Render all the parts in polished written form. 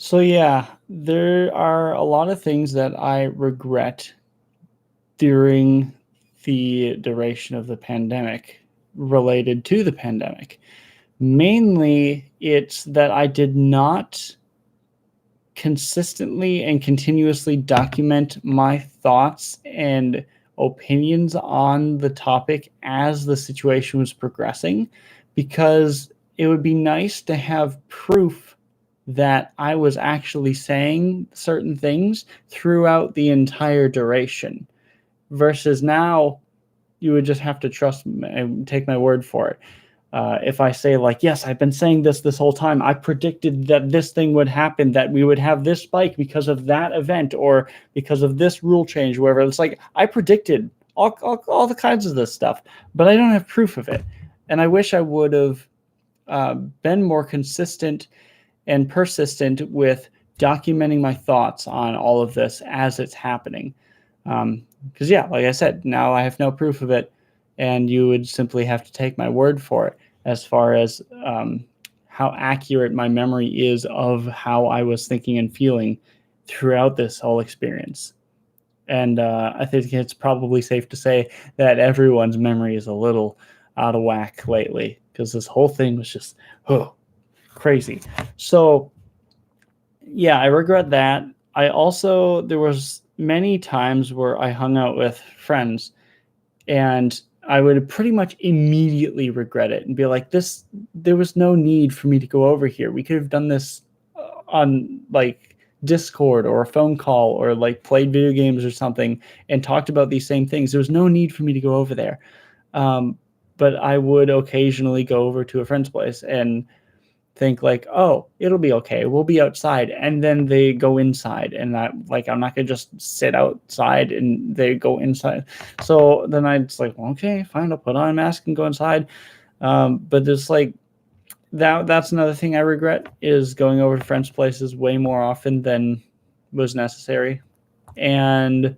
So yeah, there are a lot of things that I regret during the duration of the pandemic related to the pandemic. Mainly, it's that I did not consistently and continuously document my thoughts and opinions on the topic as the situation was progressing, because it would be nice to have proof that I was actually saying certain things throughout the entire duration, versus now you would just have to trust and take my word for it. If I say, like, yes, I've been saying this whole time, I predicted that this thing would happen, that we would have this spike because of that event or because of this rule change, wherever. It's like I predicted all the kinds of this stuff, but I don't have proof of it. And I wish I would have been more consistent and persistent with documenting my thoughts on all of this as it's happening. Because, yeah, like I said, now I have no proof of it, and you would simply have to take my word for it as far as how accurate my memory is of how I was thinking and feeling throughout this whole experience. And I think it's probably safe to say that everyone's memory is a little out of whack lately, because this whole thing was just crazy. So, yeah, I regret that. I also, there was many times where I hung out with friends and I would pretty much immediately regret it and be like, this, there was no need for me to go over here. We could have done this on like Discord or a phone call, or like played video games or something and talked about these same things. There was no need for me to go over there. But I would occasionally go over to a friend's place and think like, oh, it'll be okay, we'll be outside, and then they go inside, and I'm not gonna just sit outside and they go inside. So then I just like, well, okay, fine, I'll put on a mask and go inside. But there's like that's another thing I regret, is going over to friends' places way more often than was necessary. And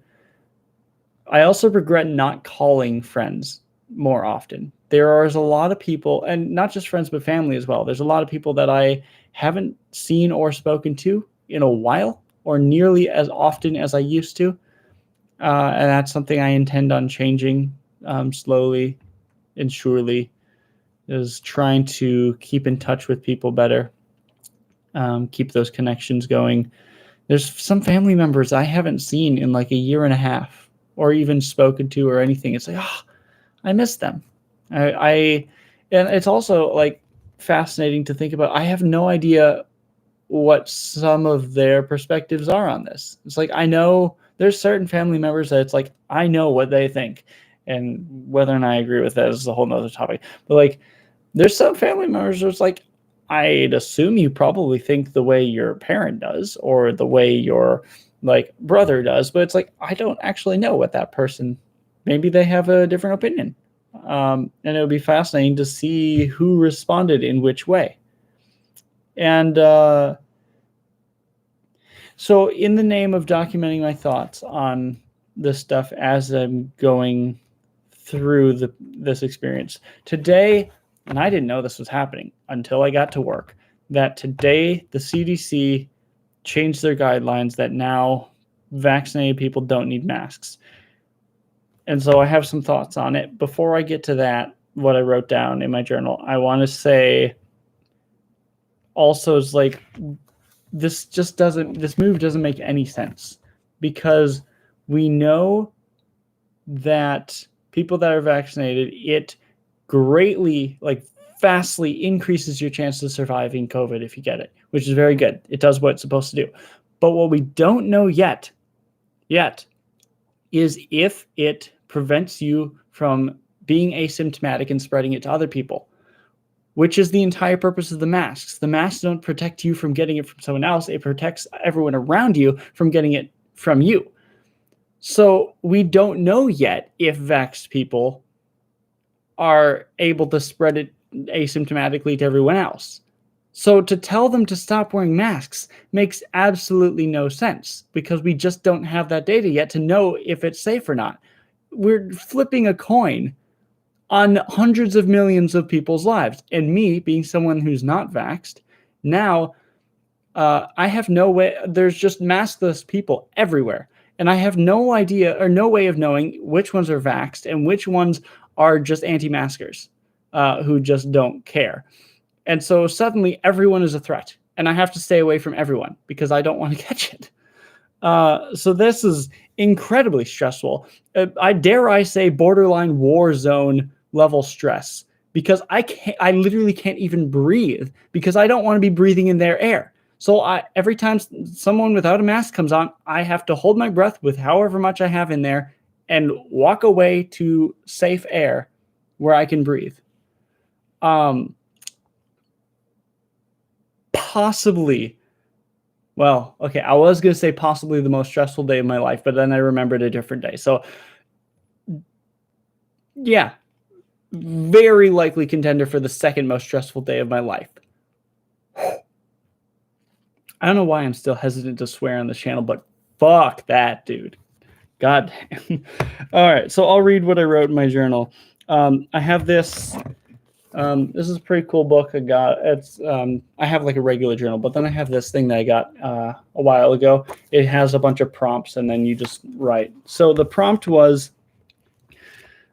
I also regret not calling friends more often. There is a lot of people, and not just friends, but family as well. There's a lot of people that I haven't seen or spoken to in a while, or nearly as often as I used to. And that's something I intend on changing slowly and surely, is trying to keep in touch with people better, keep those connections going. There's some family members I haven't seen in like a year and a half, or even spoken to or anything. It's like, oh, I miss them. I and it's also like fascinating to think about. I have no idea what some of their perspectives are on this. It's like, I know there's certain family members that it's like, I know what they think, and whether or not I agree with that is a whole nother topic. But like, there's some family members where it's like, I'd assume you probably think the way your parent does, or the way your like brother does, but it's like, I don't actually know what that person, maybe they have a different opinion. And it would be fascinating to see who responded in which way. And so, in the name of documenting my thoughts on this stuff as I'm going through this experience today, and I didn't know this was happening until I got to work, that today the CDC changed their guidelines that now vaccinated people don't need masks. And so I have some thoughts on it. Before I get to that, what I wrote down in my journal, I want to say also is like, this move doesn't make any sense, because we know that people that are vaccinated, it greatly, like vastly increases your chances of surviving COVID if you get it, which is very good. It does what it's supposed to do. But what we don't know yet is if it prevents you from being asymptomatic and spreading it to other people, which is the entire purpose of the masks. The masks don't protect you from getting it from someone else. It protects everyone around you from getting it from you. So we don't know yet if vaxxed people are able to spread it asymptomatically to everyone else. So to tell them to stop wearing masks makes absolutely no sense, because we just don't have that data yet to know if it's safe or not. We're flipping a coin on hundreds of millions of people's lives. And me, being someone who's not vaxxed, now I have no way. There's just maskless people everywhere, and I have no idea or no way of knowing which ones are vaxxed and which ones are just anti-maskers who just don't care. And so suddenly everyone is a threat, and I have to stay away from everyone because I don't want to catch it. So this is incredibly stressful. I say borderline war zone level stress because I literally can't even breathe because I don't want to be breathing in their air. So every time someone without a mask comes on, I have to hold my breath with however much I have in there and walk away to safe air where I can breathe. Possibly. Well, okay, I was going to say possibly the most stressful day of my life, but then I remembered a different day. So, yeah, very likely contender for the second most stressful day of my life. I don't know why I'm still hesitant to swear on this channel, but fuck that, dude. God damn. All right, so I'll read what I wrote in my journal. I have this. This is a pretty cool book I got. It's I have like a regular journal, but then I have this thing that I got a while ago. It has a bunch of prompts, and then you just write. So the prompt was,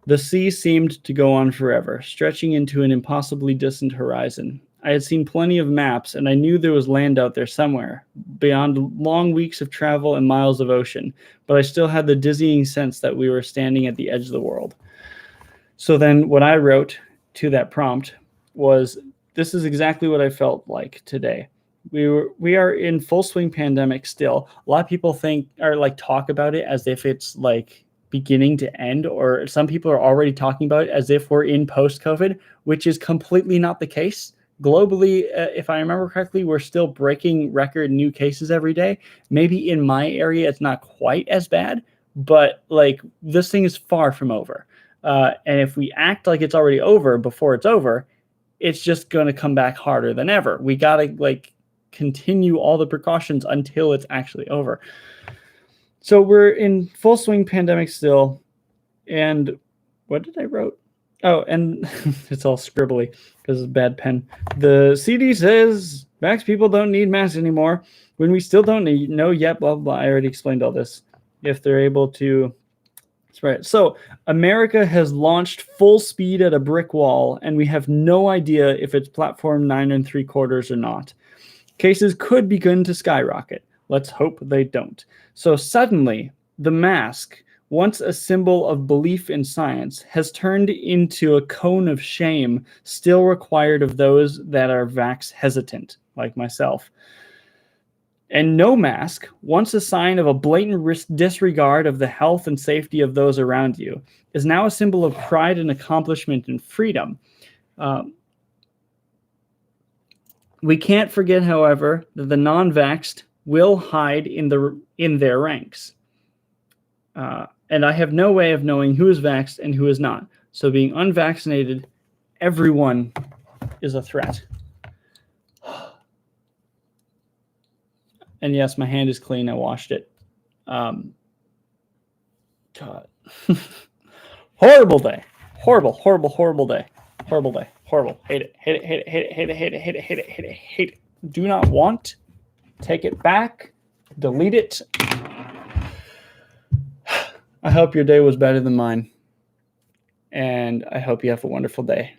the sea seemed to go on forever, stretching into an impossibly distant horizon. I had seen plenty of maps, and I knew there was land out there somewhere, beyond long weeks of travel and miles of ocean, but I still had the dizzying sense that we were standing at the edge of the world. So then what I wrote to that prompt was, this is exactly what I felt like today. We are in full swing pandemic still. A lot of people talk about it as if it's like beginning to end, or some people are already talking about it as if we're in post-COVID, which is completely not the case. Globally, if I remember correctly, we're still breaking record new cases every day. Maybe in my area, it's not quite as bad, but like this thing is far from over. And if we act like it's already over before it's over, it's just going to come back harder than ever. We got to like continue all the precautions until it's actually over. So we're in full swing pandemic still. And what did I wrote? Oh, and it's all scribbly because it's a bad pen. The CD says vax people don't need masks anymore when we still don't know yet, blah, blah, blah. I already explained all this. If they're able to spread it. So America has launched full speed at a brick wall, and we have no idea if it's platform 9 3/4 or not. Cases could begin to skyrocket. Let's hope they don't. So suddenly, the mask, once a symbol of belief in science, has turned into a cone of shame still required of those that are vax hesitant, like myself. And no mask, once a sign of a blatant disregard of the health and safety of those around you, is now a symbol of pride and accomplishment and freedom. We can't forget, however, that the non-vaxxed will hide in their ranks. And I have no way of knowing who is vaxxed and who is not. So being unvaccinated, everyone is a threat. And yes, my hand is clean. I washed it. God. Horrible day. Horrible, horrible, horrible day. Horrible day. Horrible. Hate it. Hate it. Hate it. Hate it. Hate it. Hate it. Hate it. Hate it. Hate it. Hate it. Do not want. Take it back. Delete it. I hope your day was better than mine. And I hope you have a wonderful day.